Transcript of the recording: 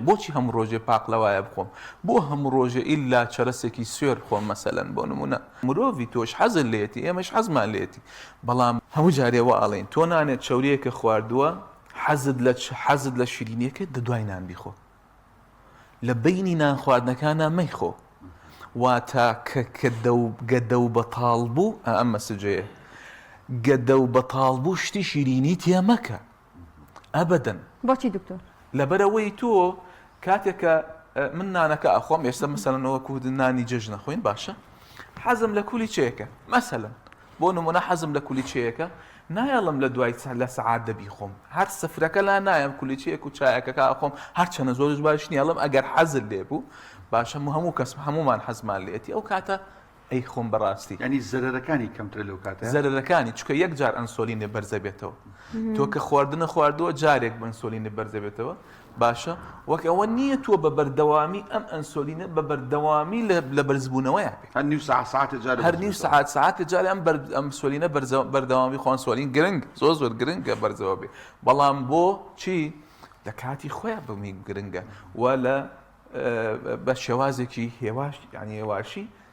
بۆچی هەموو ڕۆژێ پاق لەوایە بخۆم بۆ هەموو ڕۆژێ ئیلا چەرەسێکی سوێر خۆم مەسەلەن بۆ نمونە مرۆڤی تۆش حەزت لێتی ئێمەش حەزمان لێتی بەڵام هەموو جارێوە ئاڵێن تۆ نانێت چەوریەکە خواردووە حەزت لە شیرینیەکە دەدوای نان بیخۆ لە بینی نان خواردنەکانە مەیخۆ واتە کە گەدە و بەتاڵ بوو ئەم مەسجەیە گەدە و بەتاڵ بوو شتی شیرینی تێ مەکە ئەبەدەن بۆچی دکتۆر لەبەرەوەی تۆ کاتێکە من نانەکە ئەخۆم ئێستا مەسەلەنەوە کوود نانی جەژ نەخۆین باشە حەزم لە کولیچەیەکە مەسەلەن بۆ نمونە حەزم لە کولیچەیەکە نایەڵم لە دوای لە سەعات دەبی خۆم هەر سفرەکە لا نایم کولیچەیەک و چایەکەکە ئەخۆم هەرچەنە زۆرش باش نیاڵم ئەگەر حەزت لێ بوو باشە هەموو کەس هەمومان حەزمان لێتی ئەو کاتە ئەی خۆم بەڕاستی ینی زەرەرەکانی کەمترە لەو کاتە زەرەرەکانی چکە یەک جار ئەنسۆلینێ بەرزە بێتەوە تۆ کە خواردنە خواردووە جارێک ئەنسۆلینێ بەرزە بێتەوە باشە وەک ئەوە نییە تۆ بە بەردەوامی ئەم ئەنسۆلینە بە بەردەوامی لە بەرزبوونەوەیە بێت هەر نیو ساعت جارە هەر نیو ساعت جارێ ئەم ئەنسۆلینە بەردەوامی خۆئەنسۆلین گرنگ زۆر گرنگە بەرزەوە بێ بەڵام بۆ چی لە کاتی خۆیان بمی گرنگە و لە بە شێوازێکی هێواش یعنی هێواشی